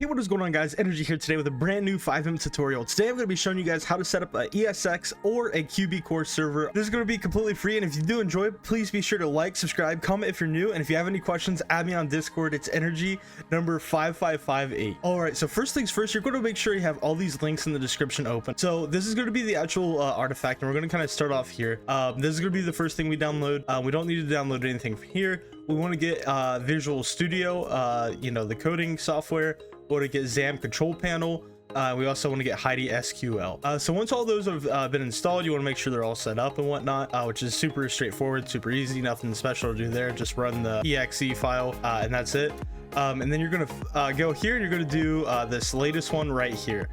Hey, what is going on, guys? Energy here today with a brand new FiveM tutorial. Today I'm going to be showing you guys how to set up a ESX or a QB core server. This is going to be completely free, and if you do enjoy it, please be sure to like, subscribe, comment if you're new, and if you have any questions, add me on Discord. It's energy number 5558. All right, so first things first, you're going to make sure you have all these links in the description open. So this is going to be the actual artifact, and we're going to kind of start off here. This is going to be the first thing we download. We don't need to download anything from here. We want to get Visual Studio, you know, the coding software. We want to get XAM control panel. We also want to get Heidi SQL. So once all those have been installed, you want to make sure they're all set up and whatnot, which is super straightforward, super easy, nothing special to do there. Just run the exe file and that's it. And then you're going to go here and you're going to do this latest one right here.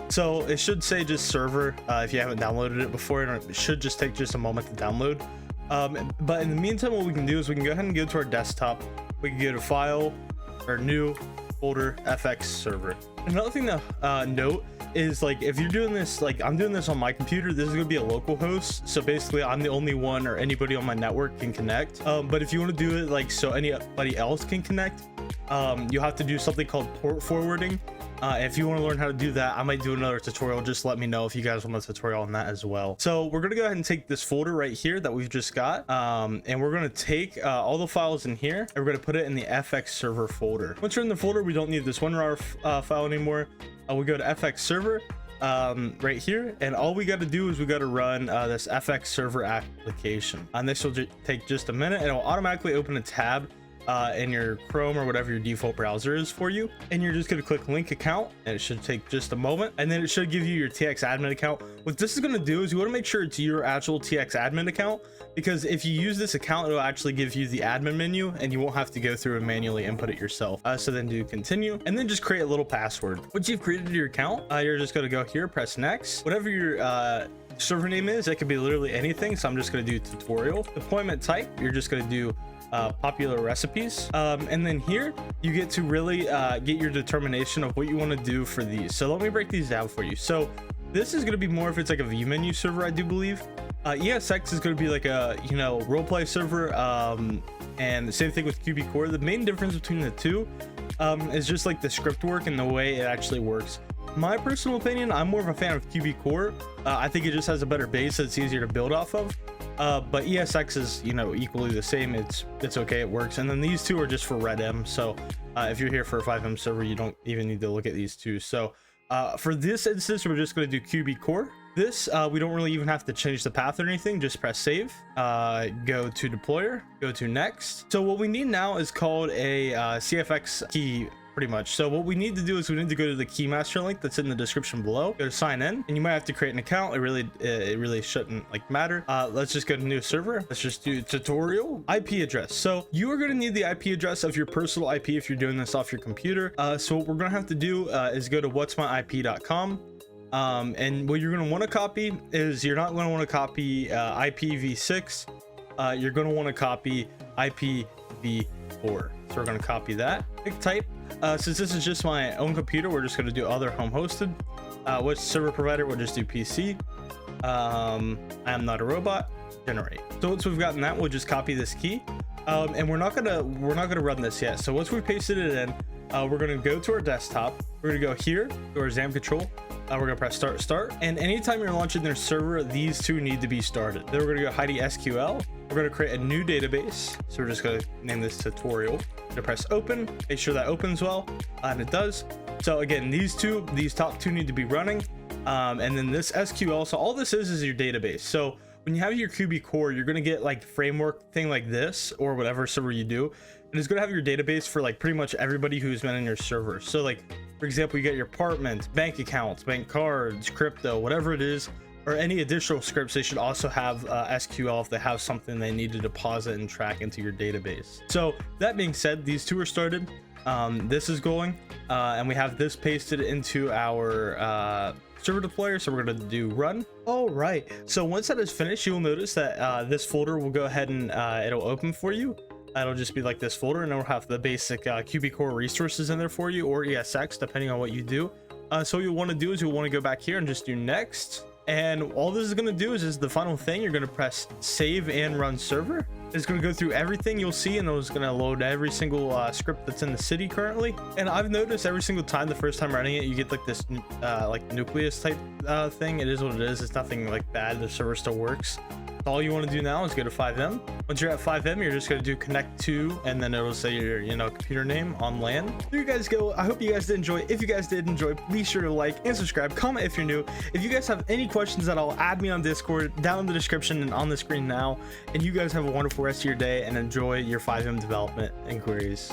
So it should say just server if you haven't downloaded it before, and it should just take just a moment to download. But in the meantime, what we can do is we can go ahead and go to our desktop. We can go to file or new folder FX server. Another thing to note is, like, if you're doing this, like I'm doing this on my computer, this is going to be a local host, so basically I'm the only one or anybody on my network can connect. But if you want to do it like so anybody else can connect, you have to do something called port forwarding. If you want to learn how to do that, I might do another tutorial. Just let me know if you guys want a tutorial on that as well. So we're going to go ahead and take this folder right here that we've just got, and we're going to take all the files in here and we're going to put it in the FX server folder. Once you're in the folder, we don't need this WinRAR file anymore. We go to FX server right here, and all we got to do is we got to run this FX server application, and this will take just a minute, and it will automatically open a tab in your Chrome or whatever your default browser is for you, and you're just going to click link account, and it should take just a moment, and then it should give you your TX admin account. What this is going to do is you want to make sure it's your actual TX admin account, because if you use this account, it'll actually give you the admin menu and you won't have to go through and manually input it yourself. So then do continue, and then just create a little password. Once you've created your account, you're just going to go here, press next. Whatever your server name is, it could be literally anything, so I'm just going to do tutorial. Deployment type, you're just going to do popular recipes, and then here you get to really get your determination of what you want to do for these. So let me break these down for you. So this is going to be more if it's like a view menu server, I do believe. ESX is going to be like a, you know, role play server, and the same thing with QB core. The main difference between the two is just like the script work and the way it actually works. My personal opinion, I'm more of a fan of QB core. I think it just has a better base that's easier to build off of. But ESX is, you know, equally the same. It's okay, it works. And then these two are just for FiveM. So if you're here for a FiveM server, you don't even need to look at these two. So for this instance, we're just going to do QB core. This we don't really even have to change the path or anything. Just press save, go to deployer, go to next. So what we need now is called a CFX key, pretty much. So what we need to do is we need to go to the keymaster link that's in the description below, go to sign in, and you might have to create an account. It really shouldn't like matter. Let's just go to new server. Let's just do tutorial IP address. So you are going to need the IP address of your personal IP if you're doing this off your computer. So what we're going to have to do is go to whatsmyip.com. And what you're going to want to copy is, you're not going to want to copy IPv6. You're going to want to copy IPv4. So we're going to copy that. Pick type. Since this is just my own computer, we're just going to do other home hosted. Which server provider? We'll just do PC. I am not a robot. Generate. So once we've gotten that, we'll just copy this key. And we're not gonna run this yet. So once we pasted it in, we're gonna go to our desktop. We're gonna go here to our XAM control. We're gonna press start, and anytime you're launching their server, these two need to be started. Then we're gonna go Heidi SQL. We're gonna create a new database. So we're just gonna name this tutorial. We're gonna press open, make sure that opens well, and it does. So again, these top two need to be running, and then this SQL. So all this is your database. So when you have your QB core, you're gonna get like framework thing like this, or whatever server you do, and it's gonna have your database for like pretty much everybody who's been in your server. So like, for example, you get your apartment, bank accounts, bank cards, crypto, whatever it is, or any additional scripts. They should also have SQL if they have something they need to deposit and track into your database. So that being said, these two are started. This is going, and we have this pasted into our server deployer. So we're going to do run. All right, so once that is finished, you'll notice that this folder will go ahead and it'll open for you. It'll just be like this folder, and it'll have the basic QB core resources in there for you, or ESX, depending on what you do. So what you'll want to do is you'll want to go back here and just do next, And all this is going to do is the final thing. You're going to press save and run server. It's going to go through everything you'll see, and it's going to load every single script that's in the city currently. And I've noticed every single time, the first time running it, you get like this like nucleus type thing. It is what it is. It's nothing like bad. The server still works. All you want to do now is go to FiveM. Once you're at FiveM, you're just going to do connect to, and then it'll say your computer name on LAN. There you guys go. I hope you guys did enjoy. If you guys did enjoy, be sure to like and subscribe. Comment if you're new. If you guys have any questions at all, add me on Discord down in the description and on the screen now. And you guys have a wonderful rest of your day and enjoy your FiveM development inquiries.